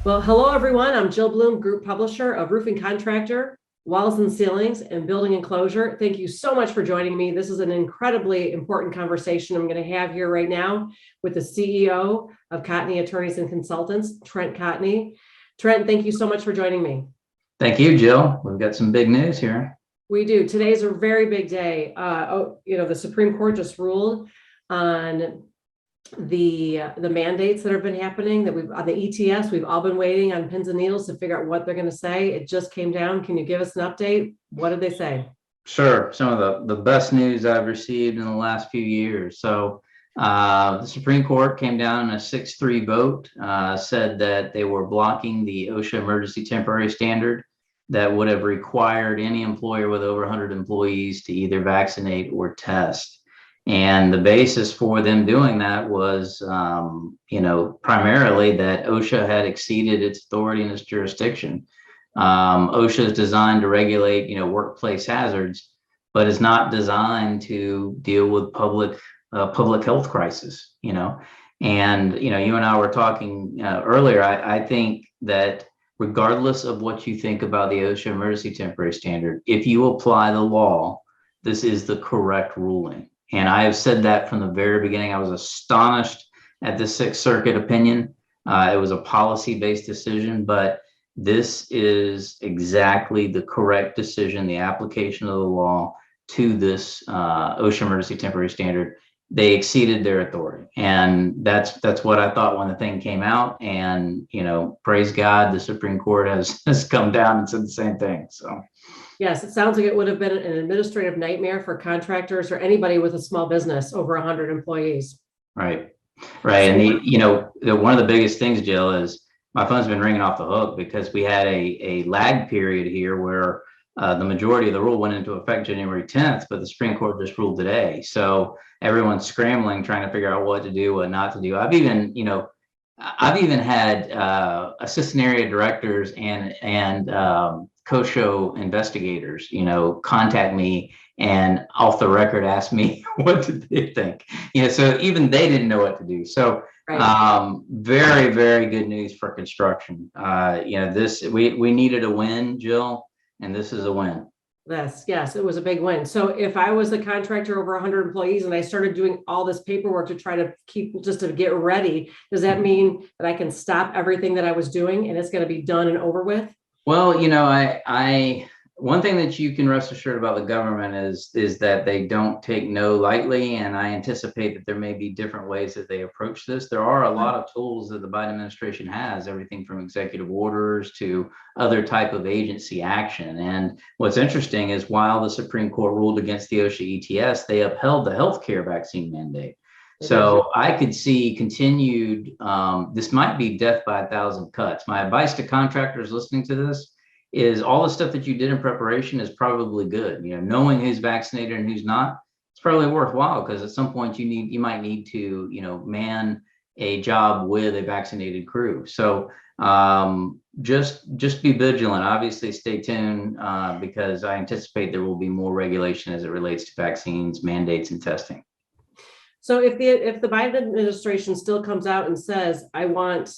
Well, hello, everyone. I'm Jill Bloom, Group Publisher of Roofing Contractor, Walls and Ceilings, and Building Enclosure. Thank you so much for joining me. This is an incredibly important conversation I'm going to have here right now with the CEO of Cotney Attorneys and Consultants, Trent Cotney. Trent, thank you so much for joining me. Thank you, Jill. We've got some big news here. We do. Today's a very big day. The Supreme Court just ruled on the mandates that have been happening that we've on the ETS. We've all been waiting on pins and needles to figure out what they're going to say. It just came down. Can you give us an update? What did they say? Sure. Some of the best news I've received in the last few years. The Supreme Court came down in a 6-3 vote, said that they were blocking the OSHA emergency temporary standard that would have required any employer with over 100 employees to either vaccinate or test. And the basis for them doing that was, primarily that OSHA had exceeded its authority in its jurisdiction. OSHA is designed to regulate, workplace hazards, but is not designed to deal with public health crisis. And you and I were talking earlier. I think that regardless of what you think about the OSHA emergency temporary standard, if you apply the law, this is the correct ruling. And I have said that from the very beginning. I was astonished at the Sixth Circuit opinion. It was a policy-based decision, but this is exactly the correct decision, the application of the law to this OSHA emergency temporary standard. They exceeded their authority. And that's what I thought when the thing came out. And, praise God, the Supreme Court has come down and said the same thing. So. Yes, it sounds like it would have been an administrative nightmare for contractors or anybody with a small business over 100 employees. Right. And one of the biggest things, Jill, is my phone's been ringing off the hook because we had a lag period here where the majority of the rule went into effect January 10th, but the Supreme Court just ruled today. So everyone's scrambling, trying to figure out what to do, what not to do. I've even had assistant area directors and COSHO investigators, contact me and off the record ask me what did they think. So even they didn't know what to do. So right. Very, very good news for construction. We needed a win, Jill, and this is a win. Yes, it was a big win. So if I was a contractor over 100 employees and I started doing all this paperwork to try to just to get ready, does that mean that I can stop everything that I was doing and it's going to be done and over with? Well, I one thing that you can rest assured about the government is that they don't take no lightly, and I anticipate that there may be different ways that they approach this. There are a lot of tools that the Biden administration has, everything from executive orders to other type of agency action. And what's interesting is while the Supreme Court ruled against the OSHA ETS, they upheld the healthcare vaccine mandate. So I could see continued, this might be death by 1,000 cuts. My advice to contractors listening to this is all the stuff that you did in preparation is probably good. Knowing who's vaccinated and who's not, it's probably worthwhile because at some point you might need to, man a job with a vaccinated crew. So just be vigilant. Obviously stay tuned because I anticipate there will be more regulation as it relates to vaccines, mandates, and testing. So if the Biden administration still comes out and says, I want,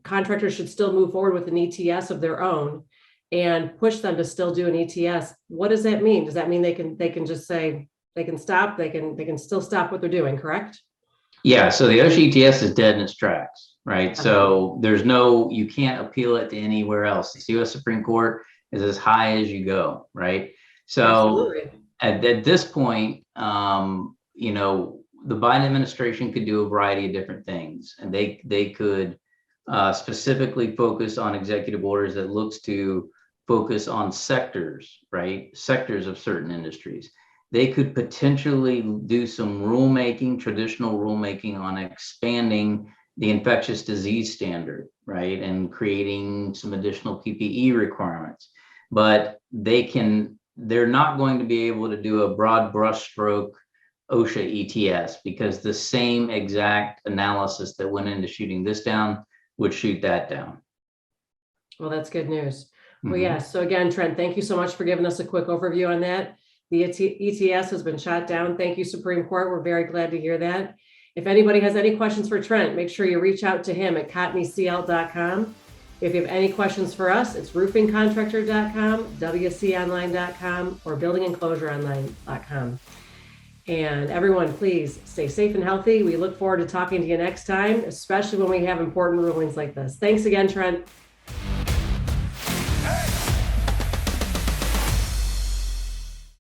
contractors should still move forward with an ETS of their own and push them to still do an ETS, what does that mean? Does that mean they can just say they can stop, they can still stop what they're doing, correct? Yeah, so the OSHA ETS is dead in its tracks, right? So you can't appeal it to anywhere else. The US Supreme Court is as high as you go, right? So at this point, the Biden administration could do a variety of different things, and they could specifically focus on executive orders that looks to focus on sectors, right? Sectors of certain industries. They could potentially do some traditional rulemaking on expanding the infectious disease standard, right? And creating some additional PPE requirements. But they're not going to be able to do a broad brushstroke OSHA ETS because the same exact analysis that went into shooting this down would shoot that down. Well, that's good news. Well, yes. So again, Trent, thank you so much for giving us a quick overview on that. The ETS has been shot down. Thank you, Supreme Court. We're very glad to hear that. If anybody has any questions for Trent, make sure you reach out to him at cotneycl.com. If you have any questions for us, it's roofingcontractor.com, wconline.com, or buildingenclosureonline.com. And everyone, please stay safe and healthy. We look forward to talking to you next time, especially when we have important rulings like this. Thanks again, Trent.